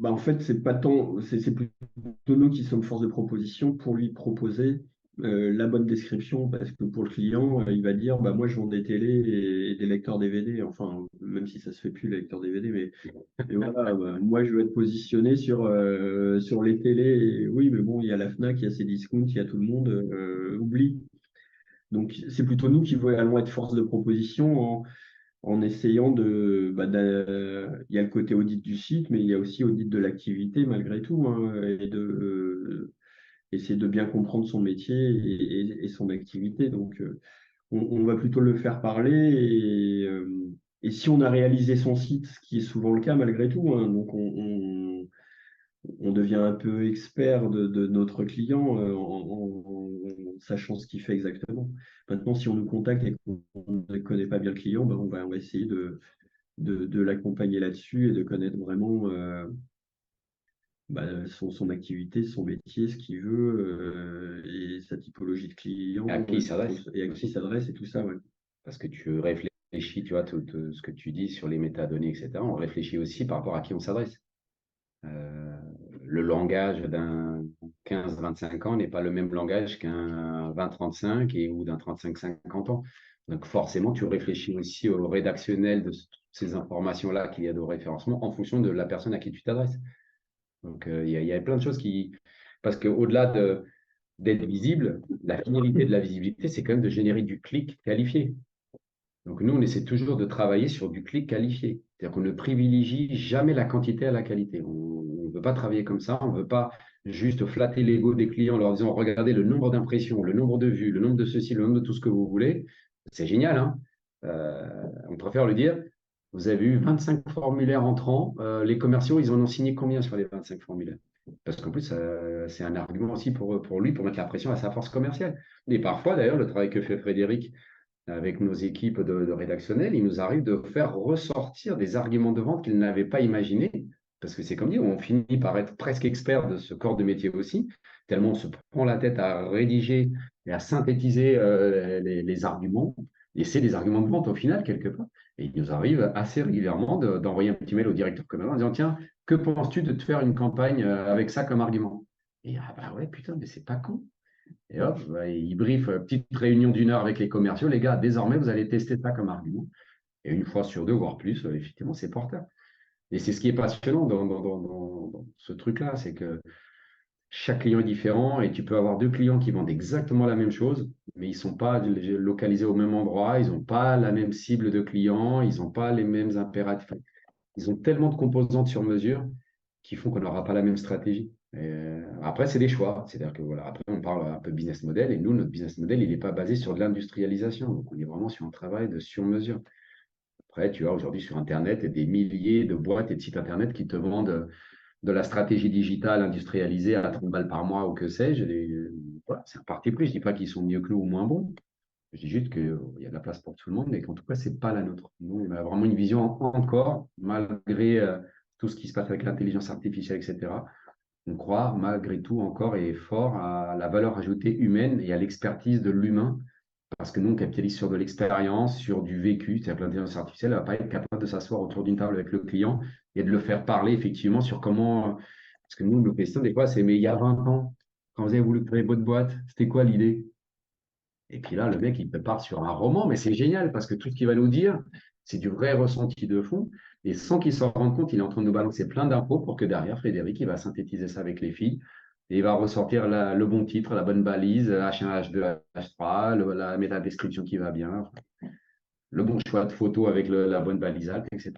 En fait, c'est pas tant, c'est plutôt nous qui sommes force de proposition pour lui proposer la bonne description, parce que pour le client, il va dire, bah, moi, je vends des télés et des lecteurs DVD, enfin, même si ça se fait plus, les lecteurs DVD, mais voilà, bah, moi, je veux être positionné sur les télés. Et oui, mais bon, il y a la Fnac, il y a ses discounts, il y a tout le monde, oublie. Donc, c'est plutôt nous qui allons être force de proposition en essayant il y a le côté audit du site, mais il y a aussi audit de l'activité malgré tout, hein, et essayer de bien comprendre son métier et son activité. Donc, on va plutôt le faire parler et si on a réalisé son site, ce qui est souvent le cas malgré tout, hein, donc on devient un peu expert de notre client en sachant ce qu'il fait exactement. Maintenant, si on nous contacte et qu'on ne connaît pas bien le client, ben on va essayer de l'accompagner là-dessus et de connaître vraiment son activité, son métier, ce qu'il veut et sa typologie de Et à client qui il s'adresse et à qui il aussi. s'adresse et tout ça. Ouais. Parce que tu réfléchis, tu vois, tout ce que tu dis sur les métadonnées, etc. On réfléchit aussi par rapport à qui on s'adresse. Euh, le langage d'un 15-25 ans n'est pas le même langage qu'un 20-35 ou d'un 35-50 ans. Donc forcément, tu réfléchis aussi au rédactionnel de toutes ces informations-là qu'il y a de référencement en fonction de la personne à qui tu t'adresses. Donc il y a plein de choses qui... Parce qu'au-delà d'être visible, la finalité de la visibilité, c'est quand même de générer du clic qualifié. Donc nous, on essaie toujours de travailler sur du clic qualifié. C'est-à-dire qu'on ne privilégie jamais la quantité à la qualité. On ne veut pas travailler comme ça. On ne veut pas juste flatter l'ego des clients en leur disant, regardez le nombre d'impressions, le nombre de vues, le nombre de ceci, le nombre de tout ce que vous voulez. C'est génial, hein. On préfère le dire. Vous avez eu 25 formulaires entrants. Les commerciaux, ils en ont signé combien sur les 25 formulaires? Parce qu'en plus, c'est un argument aussi pour lui, pour mettre la pression à sa force commerciale. Et parfois, d'ailleurs, le travail que fait Frédéric avec nos équipes de rédactionnels, il nous arrive de faire ressortir des arguments de vente qu'ils n'avaient pas imaginés. Parce que c'est comme dit, on finit par être presque expert de ce corps de métier aussi, tellement on se prend la tête à rédiger et à synthétiser les arguments. Et c'est des arguments de vente au final, quelque part. Et il nous arrive assez régulièrement d'envoyer un petit mail au directeur commercial en disant, tiens, que penses-tu de te faire une campagne avec ça comme argument? Et ah bah ouais, putain, mais c'est pas con. Et hop, bah, il brief, petite réunion d'une heure avec les commerciaux. Les gars, désormais, vous allez tester ça comme argument. Et une fois sur deux, voire plus, effectivement, c'est porteur. Et c'est ce qui est passionnant dans ce truc-là, c'est que chaque client est différent et tu peux avoir deux clients qui vendent exactement la même chose, mais ils ne sont pas localisés au même endroit, ils n'ont pas la même cible de clients, ils n'ont pas les mêmes impératifs. Ils ont tellement de composantes sur mesure qui font qu'on n'aura pas la même stratégie. Après, c'est des choix. C'est-à-dire que voilà, après, on parle un peu business model et nous, notre business model, il n'est pas basé sur de l'industrialisation. Donc, on est vraiment sur un travail de sur-mesure. Après, tu as aujourd'hui sur Internet des milliers de boîtes et de sites Internet qui te vendent de la stratégie digitale industrialisée à 30 balles par mois ou que sais-je. Voilà, c'est un parti pris. Je ne dis pas qu'ils sont mieux que nous ou moins bons. Je dis juste qu'il y a de la place pour tout le monde, mais qu'en tout cas, ce n'est pas la nôtre. Nous, on a vraiment une vision encore, malgré tout ce qui se passe avec l'intelligence artificielle, etc. On croit malgré tout encore et fort à la valeur ajoutée humaine et à l'expertise de l'humain, parce que nous, on capitalise sur de l'expérience, sur du vécu. C'est-à-dire que l'intelligence artificielle ne va pas être capable de s'asseoir autour d'une table avec le client et de le faire parler effectivement sur comment. Parce que nous, nos questions, des fois, c'est mais il y a 20 ans, quand vous avez voulu créer votre boîte, c'était quoi l'idée? Et puis là, le mec, il prépare sur un roman, mais c'est génial parce que tout ce qu'il va nous dire, c'est du vrai ressenti de fond. Et sans qu'il s'en rende compte, il est en train de nous balancer plein d'infos pour que derrière, Frédéric, il va synthétiser ça avec les filles. Et il va ressortir le bon titre, la bonne balise, H1, H2, H3, la métadescription qui va bien, le bon choix de photo avec la bonne balisage, etc.